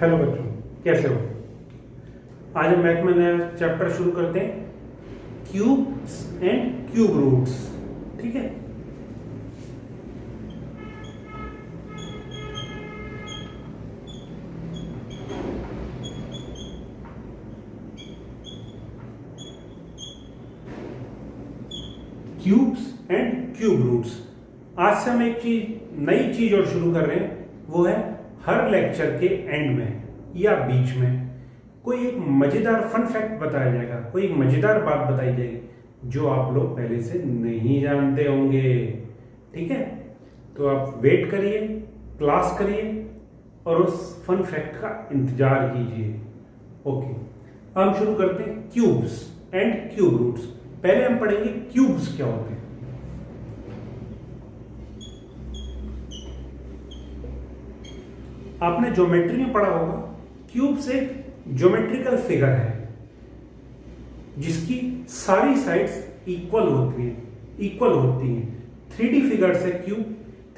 Hello बच्चों, कैसे हो? आज हम मैथ में नया चैप्टर शुरू करते हैं, क्यूब्स एंड क्यूब रूट्स। ठीक है। Cubes and cube roots. आज से हम एक नई चीज और शुरू कर रहे हैं, वो है हर लेक्चर के एंड में या बीच में कोई एक मजेदार फन फैक्ट बताया जाएगा, कोई एक मजेदार बात बताई जाएगी जो आप लोग पहले से नहीं जानते होंगे। ठीक है, तो आप वेट करिए, क्लास करिए और उस फन फैक्ट का इंतजार कीजिए। ओके, हम शुरू करते हैं क्यूब्स एंड क्यूब रूट्स। पहले हम पढ़ेंगे क्यूब्स क्या होते हैं। आपने ज्योमेट्री में पढ़ा होगा, क्यूब्स एक ज्योमेट्रिकल फिगर है जिसकी सारी साइड्स इक्वल होती हैं। 3D फिगर्स है क्यूब,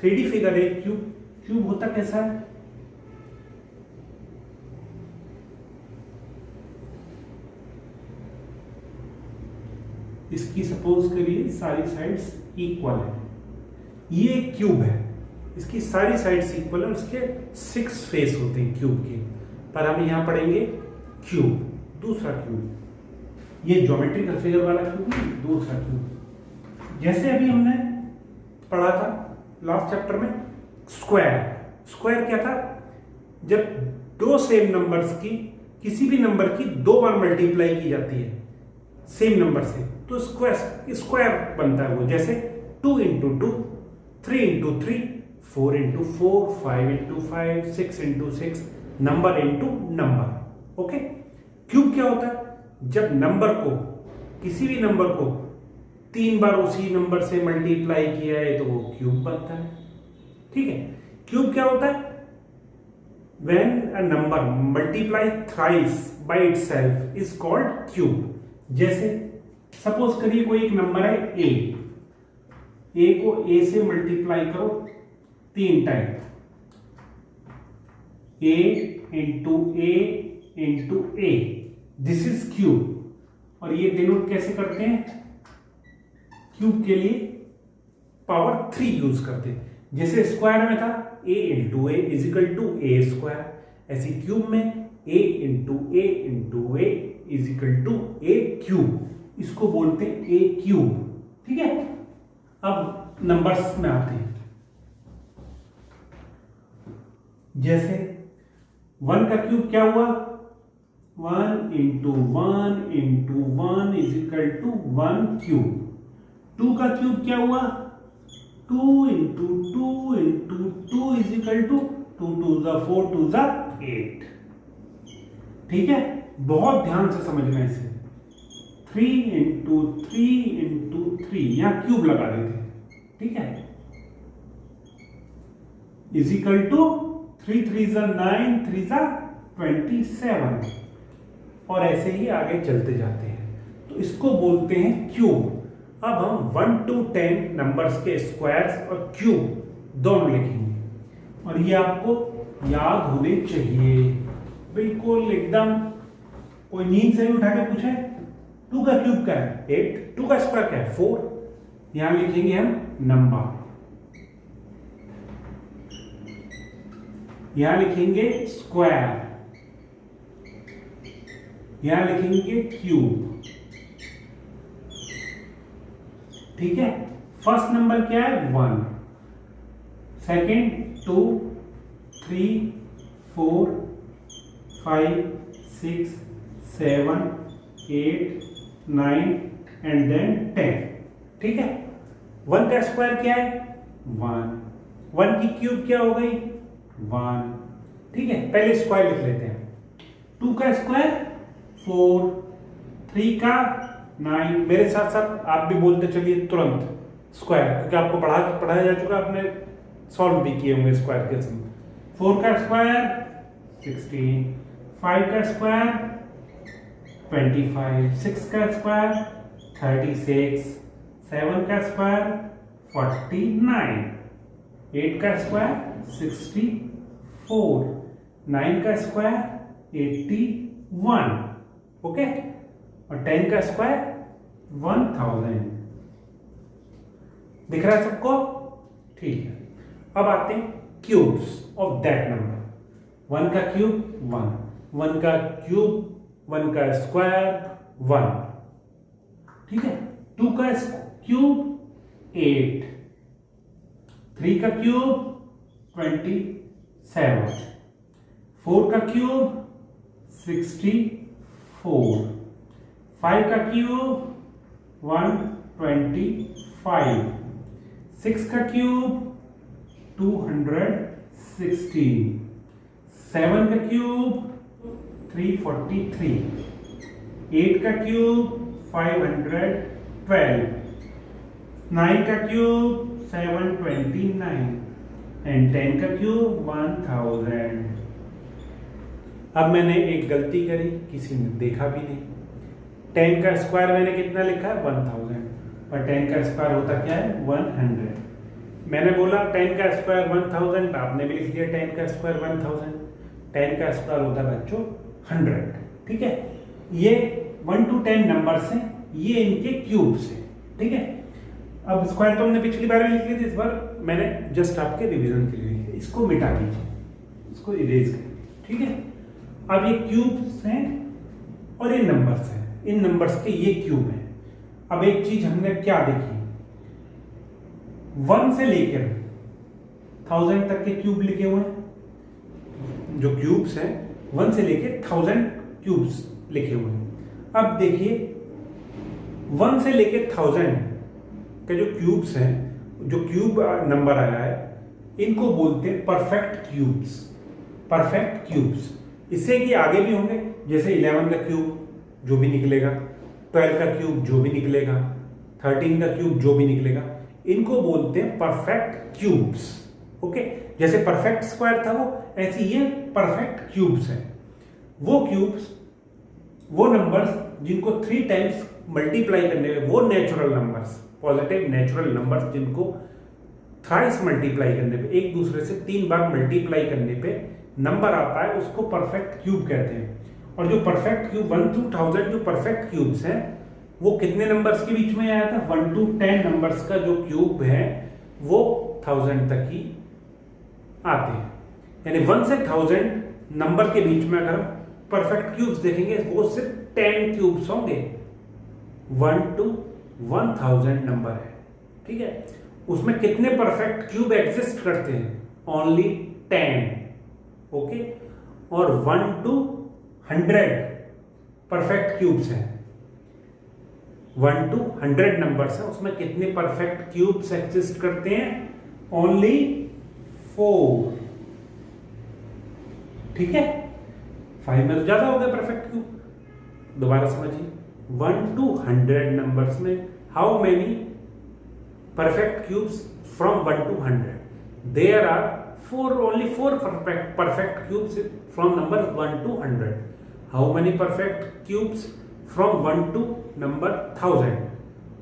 3D फिगर है क्यूब। क्यूब होता कैसा है? इसकी सपोज करिए सारी साइड्स इक्वल है, ये एक क्यूब है, इसकी सारी साइड्स इक्वल है, उसके 6 फेस होते हैं क्यूब के। पर हम यहां पढ़ेंगे क्यूब, दूसरा क्यूब, ये ज्योमेट्रिकल फिगर वाला क्यूब नहीं, दूसरा क्यूब। जैसे अभी हमने पढ़ा था लास्ट चैप्टर में स्क्वायर। स्क्वायर क्या था? जब दो सेम नंबर्स की किसी भी नंबर की 2 बार मल्टीप्लाई की जाती है सेम नंबर से, तो स्क्वायर बनता है वो। जैसे 2 into 2, 3 into 3, 4 into 4, 5 into 5, 6 into 6, number into number. Okay. Cube क्या होता है? जब नंबर को, किसी भी नंबर को 3 बार उसी नंबर से मल्टीप्लाई किया है तो वो क्यूब बनता है। ठीक है। क्यूब क्या होता है? When a number multiply thrice by itself is called cube। जैसे सपोज करिए कोई एक नंबर है ए को ए से मल्टीप्लाई करो 3 time, A into A, this is cube. और ये डिनोट कैसे करते हैं? क्यूब के लिए पावर 3 यूज करते हैं। जैसे स्क्वायर में था a into a is equal to a square, ऐसे क्यूब में a into a is equal to a cube. इसको बोलते हैं ए क्यूब। ठीक है। अब नंबर्स में आते हैं। जैसे 1 का क्यूब क्या हुआ? 1 into 1 is equal to 1 cube. 2 का क्यूब क्या हुआ? 2 इंटू 2 इज इक्वल टू 2 2 जा 4 2 जा 8। ठीक है, बहुत ध्यान से समझना इसे। 3 इंटू 3 यहां क्यूब लगा देते हैं। ठीक है, इज इक्वल टू 3 3 जा 9 3 जा 27। और ऐसे ही आगे चलते जाते हैं, तो इसको बोलते हैं क्यूब। अब हम 1 to 10 नंबर्स के स्क्वायर्स और क्यूब दोनों लिखेंगे और ये आपको याद होने चाहिए, बिल्कुल एकदम। कोई नींद से भी उठा के पूछे 2 का क्यूब क्या है? 8। 2 का स्क्वायर क्या है? 4। यहां लिखेंगे हम नंबर, यहां लिखेंगे स्क्वायर, यहां लिखेंगे क्यूब। ठीक है। फर्स्ट नंबर क्या है? 1, सेकेंड 2, 3, 4, 5, 6, 7, 8, 9 एंड देन 10। ठीक है। 1 का स्क्वायर क्या है? 1। 1 की क्यूब क्या हो गई? 1। ठीक है, पहले स्क्वायर लिख लेते हैं। 2 का स्क्वायर 4, 3 का 9। मेरे साथ साथ आप भी बोलते चलिए तुरंत स्क्वायर, क्योंकि आपको पढ़ाया जा चुका, आपने सॉल्व भी किए होंगे स्क्वायर के समय। 4 का स्क्वायर 16, 5 का स्क्वायर 25, 6 का स्क्वायर 36, 7 का स्क्वायर 49, 8 का स्क्वायर 64, 9 का स्क्वायर 81, ओके, और 10 का स्क्वायर 1000। दिख रहा है सबको? ठीक है। अब आते हैं क्यूब्स ऑफ दैट नंबर। 1 का क्यूब 1, 1 का क्यूब 1 का स्क्वायर 1, ठीक है। 2 का क्यूब 8, 3 का क्यूब 27, 4 का क्यूब 64, 5 का क्यूब 125, 6 का क्यूब 216, 7 का क्यूब 343, 8 का क्यूब 512, 9 का क्यूब 729 एंड 10 का क्यूब 1000। अब मैंने एक गलती करी, किसी ने देखा भी नहीं। 10 का स्क्वायर मैंने कितना लिखा है 1000, और 10 का स्क्वायर होता क्या है 100। मैंने बोला 10 का स्क्वायर 1000, आपने भी लिख दिया 10 का स्क्वायर 1000। 10 का स्क्वायर होता है बच्चों 100, ठीक है। ये 1 to 10 नंबर्स हैं, ये इनके क्यूब्स हैं, ठीक है। अब स्क्वायर तो हमने पिछली बार भी लिख लिया था, इस बार मैंने जस्ट आपके रिवीजन के लिए लिखा। इसको मिटा दीजिए, इसको इरेज करिए, ठीक है। अब ये क्यूब्स हैं और ये नंबर्स हैं, इन नंबर्स के ये क्यूब हैं। अब एक चीज हमने क्या देखी, 1 से लेकर 1000 तक के क्यूब लिखे हुए हैं। जो क्यूब्स हैं 1 से लेकर 1000 क्यूब्स लिखे हुए हैं। अब देखिए 1 से लेकर 1000 के जो क्यूब्स हैं, जो क्यूब नंबर आया है, इनको बोलते हैं परफेक्ट क्यूब्स। परफेक्ट क्यूब्स, इससे कि आगे भी होंगे, जैसे 11 का क्यूब जो भी निकलेगा, 12 का क्यूब जो भी निकलेगा, 13 का क्यूब जो भी निकलेगा, इनको बोलते हैं परफेक्ट क्यूब्स, ओके। जैसे परफेक्ट स्क्वायर था वो, ऐसे ये परफेक्ट क्यूब्स हैं। वो क्यूब्स, वो नंबर्स जिनको 3 टाइम्स मल्टीप्लाई करने में, वो natural numbers, positive natural numbers जिनको थ्राइस मल्टीप्लाई करने पे, एक दूसरे से 3 बार मल्टीप्लाई करने पे नंबर आता है, उसको परफेक्ट क्यूब कहते हैं। और जो परफेक्ट क्यूब 1 to 1000 जो परफेक्ट क्यूब्स हैं, वो कितने नंबर्स के बीच में आया था, 1 to 10 नंबर्स का जो क्यूब है वो 1000 तक ही आते हैं। यानी 1 से 1000 नंबर के बीच में अगर हम परफेक्ट क्यूब्स देखेंगे, वो सिर्फ 10 क्यूब्स होंगे। 1 to 1000 नंबर है, ठीक है। उसमें कितने परफेक्ट क्यूब एग्जिस्ट करते हैं, ओनली 10, ओके। और 1 to 100 परफेक्ट क्यूब्स हैं। 1 to 100 नंबर्स हैं, उसमें कितने परफेक्ट क्यूब्स एग्जिस्ट करते हैं, ओनली 4, ठीक है। 5 में तो ज्यादा हो गया परफेक्ट क्यूब। दोबारा समझिए, 1 to 100 नंबर्स में how many perfect cubes from 1 to 100? There are only 4 perfect cubes from number 1 to 100. How many perfect cubes from 1 to number 1000?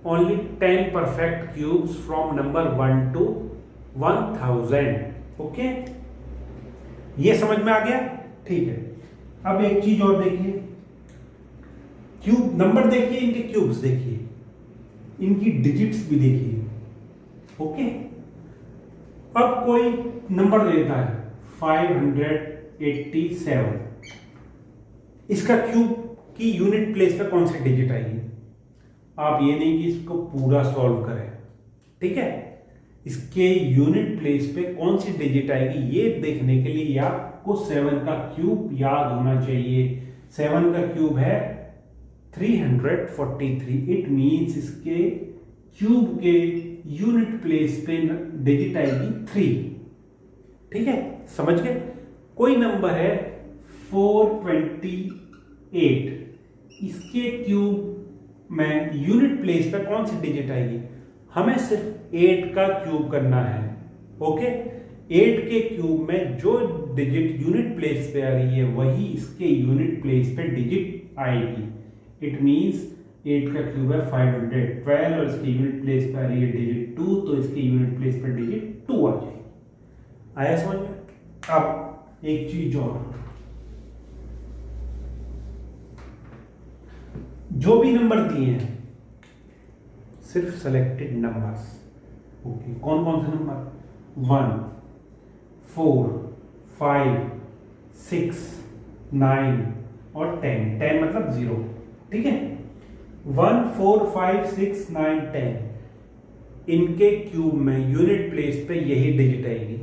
Only 10 perfect cubes from number 1 to 1000. Okay? ये समझ में आ गया? ठीक है। अब एक चीज और देखिए, क्यूब नंबर देखिए, इनके क्यूब्स देखिए, इनकी डिजिट्स भी देखिए, ओके। अब कोई नंबर देता है 587, इसका क्यूब की यूनिट प्लेस पे कौन सी डिजिट आएगी? आप ये नहीं कि इसको पूरा सॉल्व करें, ठीक है। इसके यूनिट प्लेस पे कौन सी डिजिट आएगी ये देखने के लिए आपको 7 का क्यूब याद होना चाहिए। 7 का क्यूब है 343। इट मींस इसके क्यूब के यूनिट प्लेस पे डिजिट आएगी 3, ठीक है। समझ गए? कोई नंबर है 428, इसके क्यूब में यूनिट प्लेस पे कौन सी डिजिट आएगी? हमें सिर्फ 8 का क्यूब करना है, ओके। 8 के क्यूब में जो डिजिट यूनिट प्लेस पे आ रही है वही इसके यूनिट प्लेस पे डिजिट आएगी। इट मींस 8 का क्यूब है 512 और इसकी यूनिट प्लेस पे आ रही है डिजिट 2, तो इसकी यूनिट प्लेस पे डिजिट 2 आ जाएगी। आया समझ में? अब एक चीज और, जो भी नंबर दिए हैं सिर्फ सेलेक्टेड नंबर्स। ओके, कौन कौन से नंबर? 1, 4, 5, 6, 9 और 10। 10 मतलब 0, ठीक है। 1, 4, 5, 6, 9, 10 इनके क्यूब में यूनिट प्लेस पे यही डिजिट आएगी।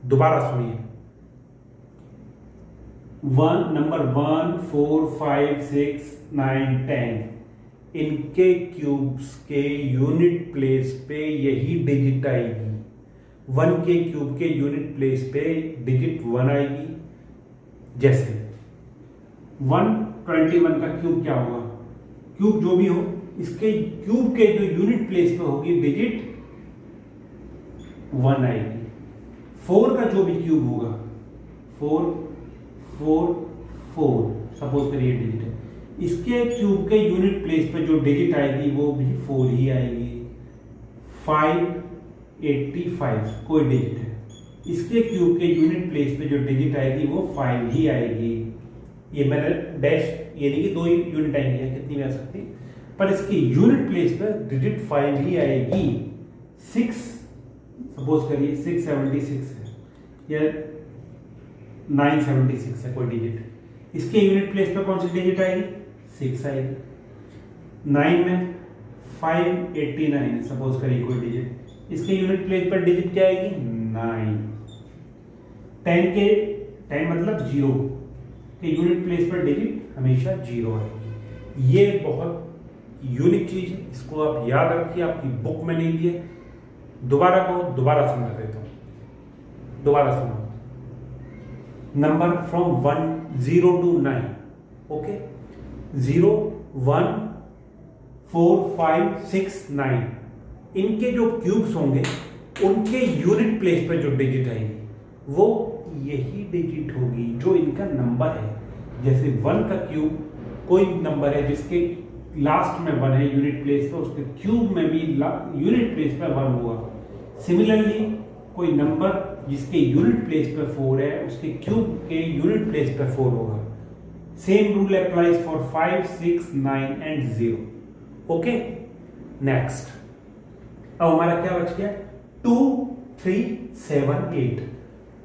दोबारा सुनिए, नंबर 1, 4, 5, 6, 9, 10 इनके क्यूब्स के यूनिट प्लेस पे यही डिजिट आएगी। 1 के क्यूब के यूनिट प्लेस पे डिजिट 1 आएगी। जैसे 121 का क्यूब क्या होगा? क्यूब जो भी हो, इसके क्यूब के जो यूनिट प्लेस पे होगी डिजिट 1 आएगी। 4 का जो भी क्यूब होगा, 4, 4, 4 सपोज करिए डिजिट है, इसके क्यूब के यूनिट प्लेस पे जो डिजिट आएगी वो भी 4 ही आएगी। 585 कोई डिजिट है, इसके क्यूब के यूनिट प्लेस पे जो डिजिट आएगी वो 5 ही आएगी। ये मैंने डैश, ये नहीं कि 2 यूनिट आएंगी या कितनी भी आ सकती, पर इसकी यूनिट प्लेस पे डिजिट 5 ही आएगी। 6 सपोज करिए 676 है या 976 है कोई डिजिट, इसके यूनिट प्लेस पे कौन सी डिजिट आएगी? 6 आएगी। 9 में 589 है सपोज करिए कोई डिजिट, इसके यूनिट प्लेस पर डिजिट क्या आएगी? 9। 10 मतलब 0 के यूनिट प्लेस पर डिजिट हमेशा 0 आएगी। ये बहुत यूनिक चीज है, इसको आप याद रखिए, आपकी बुक में नहीं दिए। दोबारा कहो, दोबारा समझा देता हूं, दोबारा सुनो। नंबर फ्रॉम 0 to 9, ओके, 0, 1, 4, 5, 6, 9 इनके जो क्यूब्स होंगे उनके यूनिट प्लेस पे जो डिजिट आएगी वो यही डिजिट होगी जो इनका नंबर है। जैसे 1 का क्यूब कोई नंबर है जिसके लास्ट में 1 है यूनिट प्लेस पे, उसके क्यूब में भी यूनिट प्लेस पे 1 होगा। सिमिलरली कोई नंबर जिसके यूनिट प्लेस पे 4 है उसके क्यूब के यूनिट प्लेस पे 4 होगा। Same rule applies for 5, 6, 9 and 0। Okay, next अब हमारा क्या बच गया? 2, 3, 7, 8।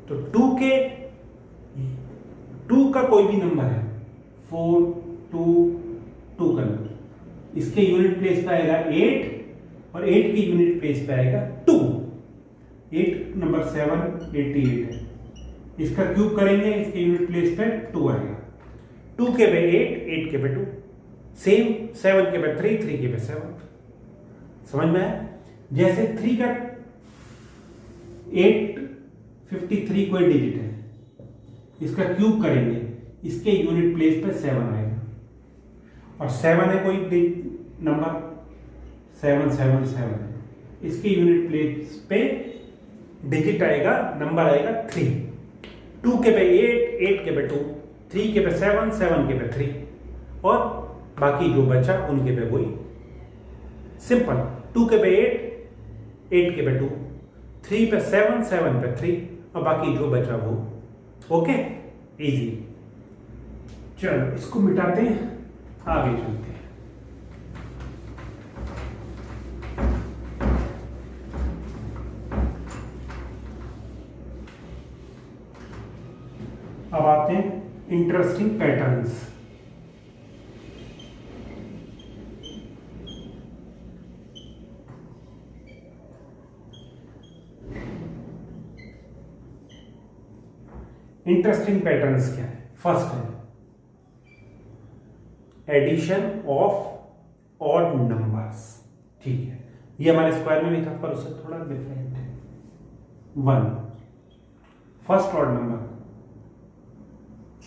तो 2 का कोई भी नंबर है, 4, 2, 2 का नंबर, इसके यूनिट प्लेस पे आएगा 8 और 8 की यूनिट प्लेस पे आएगा 2। 8 नंबर 788 है, इसका क्यूब करेंगे, इसके यूनिट प्लेस पे 2 आएगा। 2 के पे 8, 8 के पे 2, सेम 7 के पे 3, 3 के पे 7। समझ में आया? जैसे 3 का 853 कोई डिजिट है, इसका क्यूब करेंगे, इसके यूनिट प्लेस पे 7 आएगा। और 7 है कोई नंबर, 777 है, इसके यूनिट प्लेस पे डिजिट आएगा, नंबर आएगा 3। 2 के पे 8, 8 के पे 2, 3 के पे 7, 7 के पे 3 और बाकी जो बचा उनके पे वही। सिंपल, 2 के पे 8, 8 के पे 2, 3 पे 7, 7 पे 3 और बाकी जो बचा वो। Okay, easy. चलो इसको मिटाते हैं, आगे चलते हैं। अब आते हैं इंटरेस्टिंग पैटर्न्स। इंटरेस्टिंग पैटर्न्स क्या है? फर्स्ट है एडिशन ऑफ ऑड नंबर्स। ठीक है, ये हमारे स्क्वायर में भी था पर उससे थोड़ा डिफरेंट है। 1 फर्स्ट ऑड नंबर,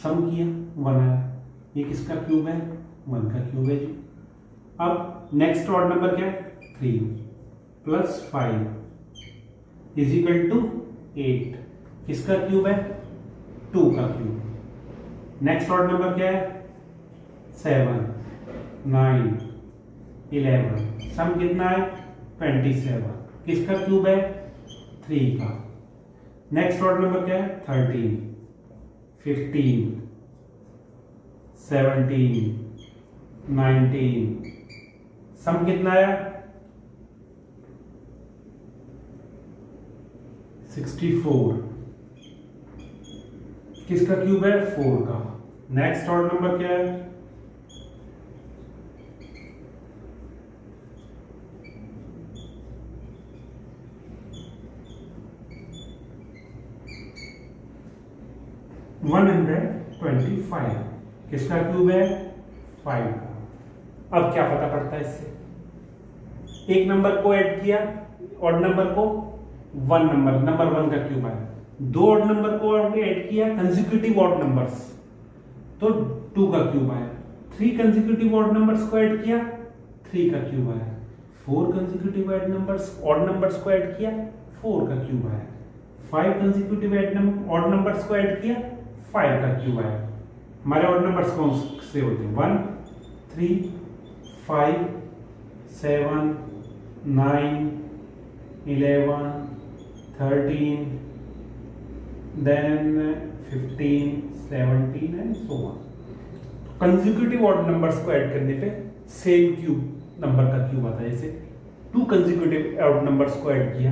सम किया 1 आया, ये किसका क्यूब है? 1 का क्यूब है जी। अब नेक्स्ट ऑड नंबर क्या है? 3 प्लस 5 इज इक्वल टू 8, किसका क्यूब है? 2 का क्यूब। नेक्स्ट ऑड नंबर क्या है? 7, 9, 11, सम कितना है? 27, किसका क्यूब है? 3 का। नेक्स्ट ऑड नंबर क्या है? 13, 15, 17, 19। सम कितना आया? 64। किसका क्यूब है? 4 का। नेक्स्ट ऑड नंबर क्या है? 125। किसका क्यूब है? 5 का। अब क्या पता पड़ता है इससे? एक नंबर को ऐड किया, ऑड नंबर को, नंबर वन का क्यूब आया। दो ऑड नंबर को ऐड किया, कंसेक्यूटिव ऑड नंबर्स, तो 2 का क्यूब आया। 3 कंसेक्यूटिव ऑड नंबर्स को ऐड किया, 3 का क्यूब आया। 4 कंसेक्यूटिव ऑड नंबर्स को ऐड किया, 4 का क्यूब आया। 5 कंसेक्यूटिव ऑड नंबर्स को ऐड किया, 5 का क्यूब आया। हमारे ऑड नंबर्स कौन से होते हैं? 1, 3, 5, 7, 9, 11, 13, then 15, 17 and so on. Consecutive odd numbers को ऐड करने पे सेम क्यूब नंबर का क्यूब आता है। जैसे 2 कंसेक्यूटिव ऑड नंबर्स को ऐड किया,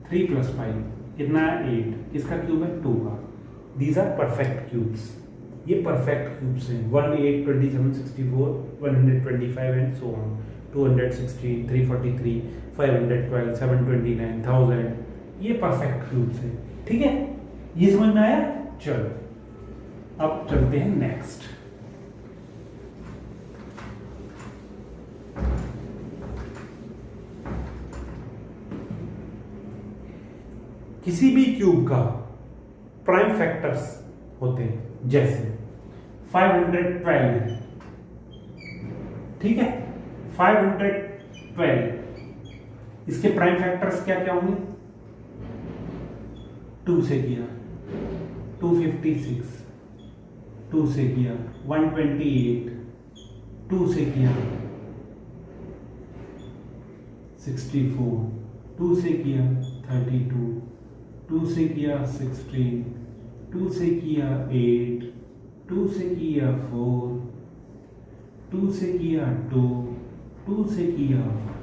3 + 5 कितना है? 8। इसका क्यूब है 2 का। These are perfect cubes. ये परफेक्ट क्यूब्स हैं। 1, 8, 27, 64, 125 एंड सो ऑन। 216, 343, 512, 729, 1000। ये परफेक्ट क्यूब्स हैं। ठीक है, ये समझ में आया? चलो अब चलते हैं नेक्स्ट। किसी भी क्यूब का प्राइम फैक्टर्स होते हैं, जैसे 512 है, ठीक है? 512 इसके प्राइम फैक्टर्स क्या क्या होंगे? 2 से किया 256, 2 से किया 128, 2 से किया 64, 2 से किया 32, 2 से किया 16, 2 से किया 8, 2 से किया 4, 2 से किया 2, 2 से किया 1।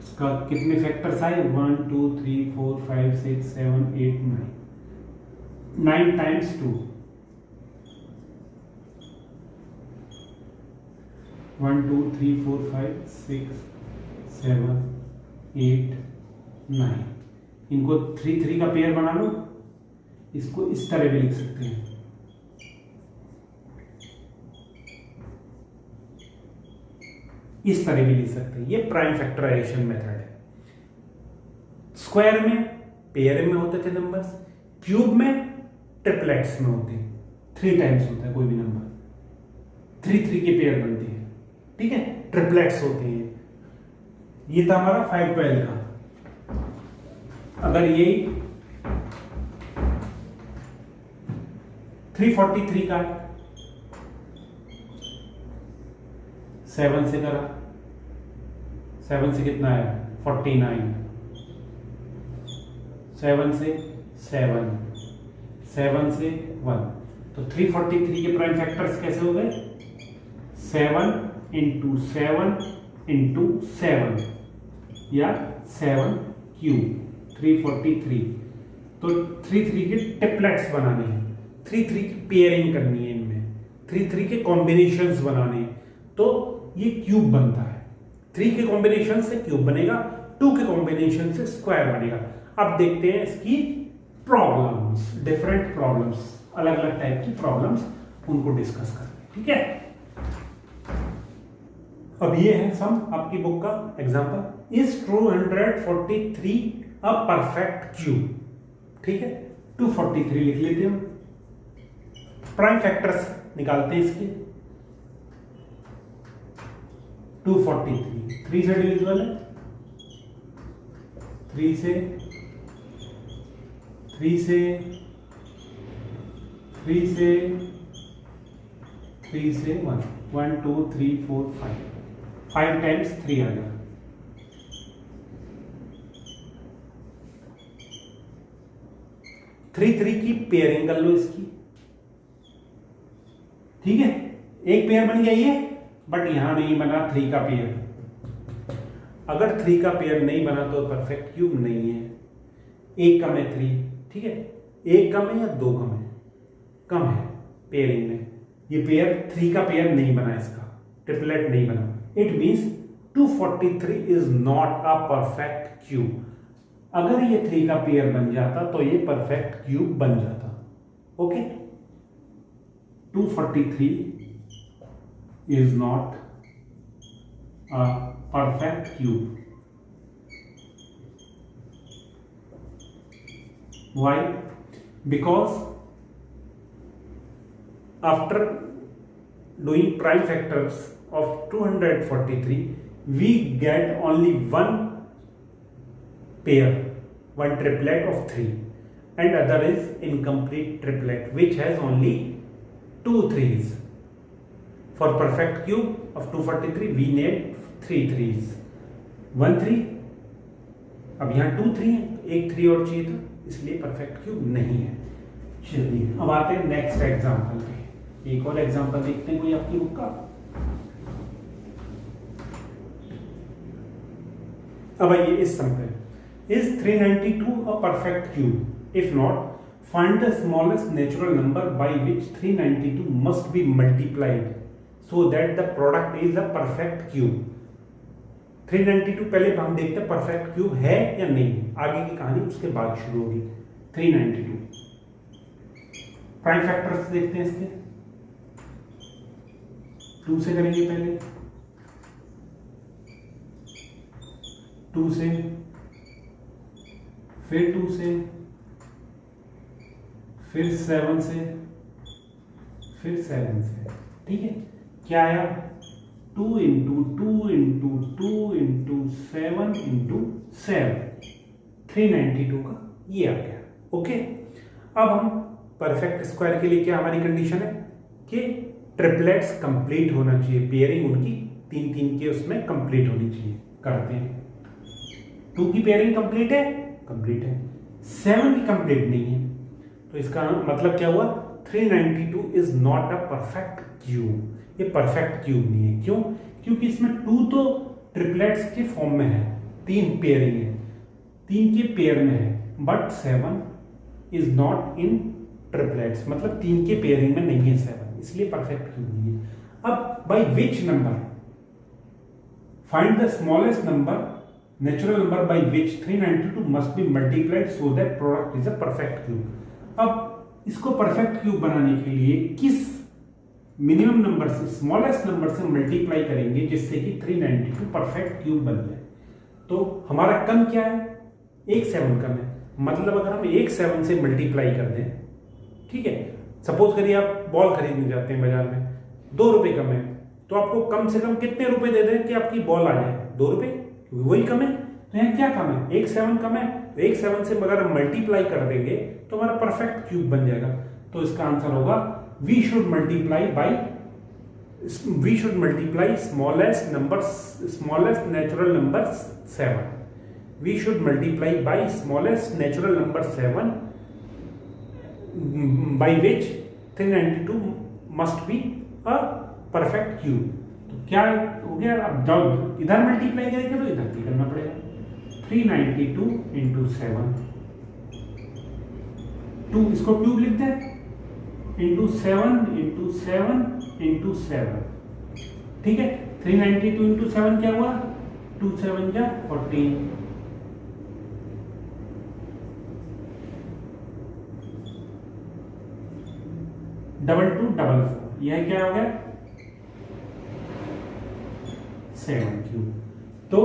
इसका कितने फैक्टर्स आए? 1, 2, 3, 4, 5, 6, 7, 8, 9। 9 टाइम्स 2, 1, 2, 3, 4, 5, 6, 7, 8, 9। इनको 3, 3 का पेयर बना लो। इसको इस तरह भी लिख सकते हैं, इस तरह भी लिख सकते हैं। ये प्राइम फैक्टराइजेशन मेथड है। स्क्वायर में पेयर में होते थे नंबर्स, क्यूब में ट्रिपलेट्स में होते हैं। 3 टाइम्स होता है कोई भी नंबर, 3, 3 के पेयर बनते हैं, ठीक है? ट्रिपलेट्स होते हैं। ये था हमारा 512 का। अगर यही 343 का 7 से करा, 7 से कितना है? 49, 7 से 7, 7 से 1। तो 343 के प्राइम फैक्टर्स कैसे हो गए? 7 × 7 × 7 या 7 क्यूब 343। तो 3, 3 के ट्रिपलेट्स बनाने हैं, 3, 3 की पेयरिंग करनी है, इनमें 3, 3 के कॉम्बिनेशंस बनाने हैं, तो ये क्यूब बनता है। 3 के कॉम्बिनेशन से क्यूब बनेगा, 2 के कॉम्बिनेशन से स्क्वायर बनेगा। अब देखते हैं इसकी प्रॉब्लम्स, डिफरेंट प्रॉब्लम्स, अलग अलग टाइप की प्रॉब्लम्स, उनको डिस्कस करते हैं, ठीक है? अब ये है सम आपकी बुक का example. Is 243 a perfect cube? ठीक है, 243 लिख लेते हो। प्राइम फैक्टर्स निकालते हैं इसके। 243 3 से डिविजिबल है, 3 से 3 से 3 से 3 से 1, 1, 2, 3, 4, 5, 5 टाइम्स 3 आ गया। 3 3 की पेयरिंग कर लो इसकी, ठीक है, एक पेयर बन गया ये, बट यहां नहीं बना 3 का पेयर। अगर 3 का पेयर नहीं बना तो परफेक्ट क्यूब नहीं है। एक कम है 3, ठीक है, एक कम है या 2 कम है, कम है पेयरिंग में, ये पेयर 3 का पेयर नहीं बना, इसका ट्रिपलेट नहीं बना। It means 243 is not a perfect cube. अगर ये 3 का पेयर बन जाता तो ये परफेक्ट क्यूब बन जाता। Okay, 243 is not a perfect cube. Why? Because after doing prime factors of 243, we get only one pair, one triplet of 3, and other is incomplete triplet which has only 2 3s. For perfect cube of 243 we need 3 3s, 1 3, अब यहाँ 2 3 है, एक 3 और चाहिए था, इसलिए perfect cube नहीं है। चलिए अब आते हैं नेक्स्ट एग्जांपल पे। एक और एग्जांपल देखते हैं कोई आपकी बुक का। अब आइए इस सम पे, is 392 a perfect cube? If not, find the smallest natural number by which 392 must be multiplied so that the product is a perfect cube. 392 पहले हम देखते हैं परफेक्ट क्यूब है या नहीं, आगे की कहानी उसके बाद शुरू होगी। 392 प्राइम फैक्टर्स देखते हैं इसके, 2 से करेंगे पहले, 2 से, फिर 2 से, फिर 7 से, फिर 7 से, ठीक है। क्या आया? 2 इंटू 2 इंटू 2 इंटू 7 इंटू 7, 392 का ये आ गया। ओके, अब हम परफेक्ट स्क्वायर के लिए क्या हमारी कंडीशन है कि ट्रिपलेट्स कंप्लीट होना चाहिए, पेयरिंग उनकी 3 3 के उसमें कंप्लीट होनी चाहिए। करते हैं, 2 की पेयरिंग कंप्लीट है, कंप्लीट है, 7 की कंप्लीट नहीं है, तो इसका मतलब क्या हुआ? 392 is not a perfect cube. ये परफेक्ट क्यूब नहीं है। क्यों? क्योंकि इसमें 2 तो ट्रिपलेट्स के फॉर्म में है, 3 पेयरिंग है, 3 के पेयर में है, but 7 is not in triplets, मतलब 3 के पेयरिंग में नहीं है 7, इसलिए परफेक्ट क्यूब नहीं है। अब by which number find the smallest number natural number by which 392 must be multiplied so that product is a perfect cube. अब इसको परफेक्ट क्यूब बनाने के लिए किस मिनिमम नंबर से, स्मॉलेस्ट नंबर से मल्टीप्लाई करेंगे जिससे कि 392 परफेक्ट क्यूब बन जाए। तो हमारा कम क्या है? एक 7 कम है, मतलब अगर हम एक 7 से मल्टीप्लाई कर दें, ठीक है, सपोज करिए आप बॉल खरीदने जाते हैं बाजार में, 2 रुपए कम है, तो आपको कम से कम कितने रुपए दे दें कि आपकी बॉल आ जाए? 2 रुपए, क्योंकि वही कम है। तो यहाँ क्या कम है? एक 7 कम है, तो एक 7 से अगर हम मल्टीप्लाई कर देंगे तो हमारा परफेक्ट क्यूब बन जाएगा। तो इसका आंसर होगा we should multiply smallest natural number 7. We should multiply by smallest natural number 7 by which 392 must be a perfect cube. तो क्या हो गया? अब जब इधर मल्टीप्लाई करेंगे तो इधर भी करना पड़ेगा। 392 इंटू 7, 2 इसको क्यूब लिखते हैं, इंटू 7 इंटू 7 इंटू 7, ठीक है। 392 इंटू 7 क्या हुआ? 2 7 जा 14, डबल 2 डबल 4, यह क्या हो गया? 7 क्यूब। तो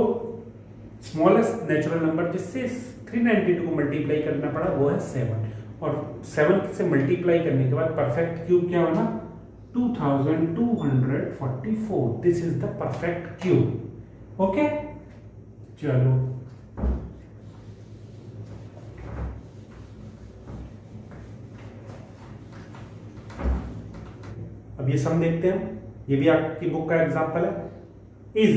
स्मॉलेस्ट नेचुरल नंबर जिससे 392 को मल्टीप्लाई करना पड़ा वो है 7, और 7 से मल्टीप्लाई करने के बाद परफेक्ट क्यूब क्या बना? 2244। This is the perfect cube. Okay, चलो अब ये सम देखते हैं। ये भी आपकी बुक का एग्जांपल है। Is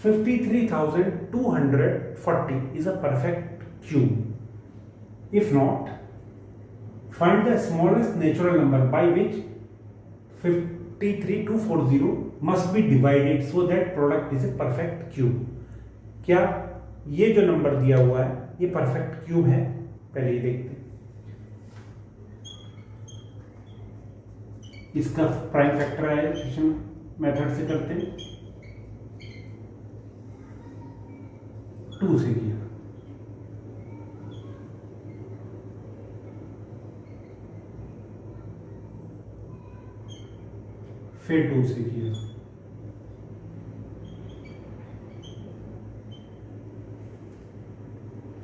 53,240 is a perfect cube? If not find the smallest natural number by which 53240 must be divided so that product is a perfect cube. क्या ये जो नंबर दिया हुआ है ये परफेक्ट क्यूब है? पहले ये देखते हैं। इसका प्राइम फैक्टराइजेशन मेथड से करते हैं, 2 से किया, फिर 2 से किया,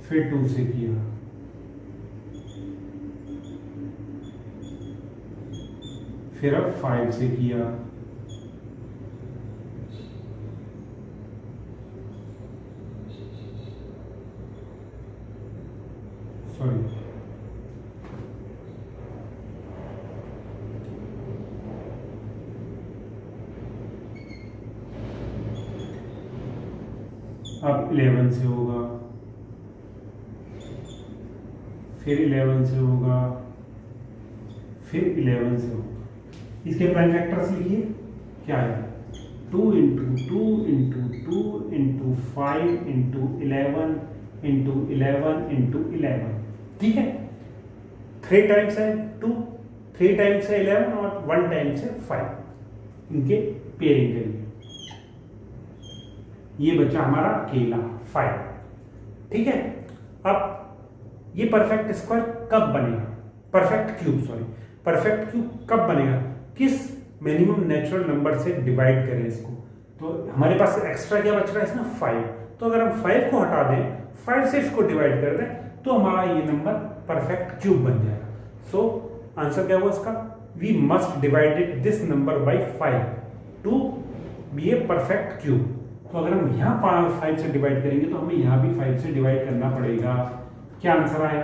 फिर 2 से किया, फिर अब 5 से किया, सॉरी अब 11 से होगा, फिर 11 से होगा, फिर 11 से होगा। इसके प्राइम फैक्टर्स लिखिए, क्या है? 2 into 2 into 2 into 5 into 11 into 11 into 11, ठीक है। 3 टाइम्स है 2, 3 टाइम्स है 11 और 1 टाइम्स है 5। इनके पेयरिंग करिए, ये बचा हमारा अकेला 5, ठीक है। अब ये परफेक्ट स्क्वायर कब बनेगा? Perfect cube, sorry, perfect cube कब बनेगा? किस मिनिमम नेचुरल नंबर से डिवाइड करें इसको? तो हमारे पास एक्स्ट्रा क्या बच रहा है इसमें? 5। तो अगर हम 5 को हटा दें, 5 से इसको डिवाइड कर दें, तो हमारा ये नंबर परफेक्ट क्यूब बन जाएगा। सो आंसर क्या हुआ इसका? We must divided this number by 5 to be a perfect cube. तो अगर हम यहाँ 5 से डिवाइड करेंगे तो हमें यहाँ भी 5 से डिवाइड करना पड़ेगा। क्या आंसर आया?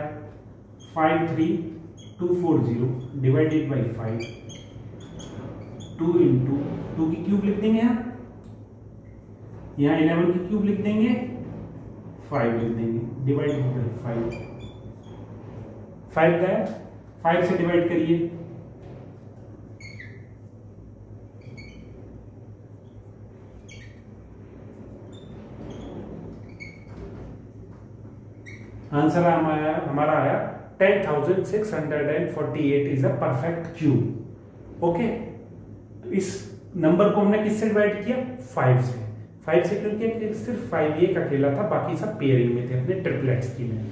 53240 डिवाइडेड बाई 5, 2 इंटू 2 की क्यूब लिख देंगे, यहाँ 11 की क्यूब लिख देंगे, 5 लिख देंगे, डिवाइड बाई 5 गया, 5 से डिवाइड करिए, आंसर हमारा आया 10,648 is a perfect cube. Okay, तो इस नंबर को हमने किससे डिवाइड किया? 5 से। 5 से क्यों किया? क्योंकि सिर्फ 5 एक अकेला था, बाकी सब पेयरिंग में थे, अपने ट्रिपलेट्स की में।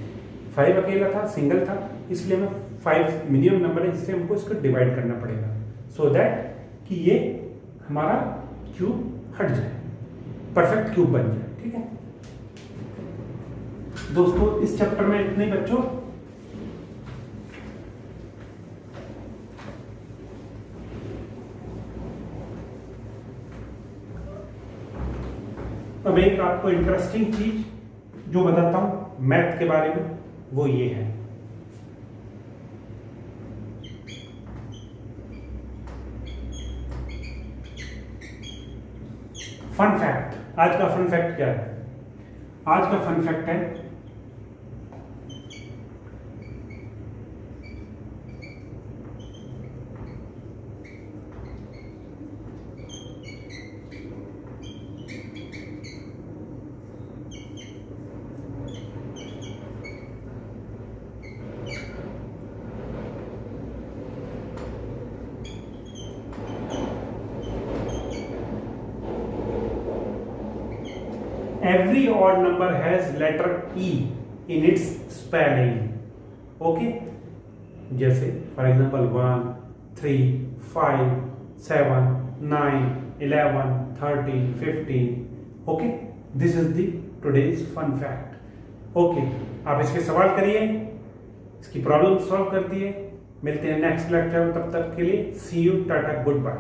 5 अकेला था, सिंगल था, इसलिए हमें 5 मिनिमम नंबर है, जिससे हमको इसको डिवाइड करना पड़ेगा सो दैट कि ये हमारा क्यूब हट जाए, परफेक्ट क्यूब बन जाए, ठीक है दोस्तों। इस चैप्टर में इतने बच्चों, अब एक आपको इंटरेस्टिंग चीज जो बताता हूं मैथ के बारे में, वो ये है। Fun fact. आज का फन फैक्ट क्या है? आज का फन फैक्ट है every odd number has letter E in its spelling. Okay, जैसे for example 1, 3, 5, 7, 9, 11, 13, 15। Okay, this is the today's fun fact. ओके, आप इसके सवाल करिए, इसकी प्रॉब्लम सॉल्व कर दिए। मिलते हैं नेक्स्ट लेक्चर में, तब तक के लिए सी यू, टाटा, गुड बाय।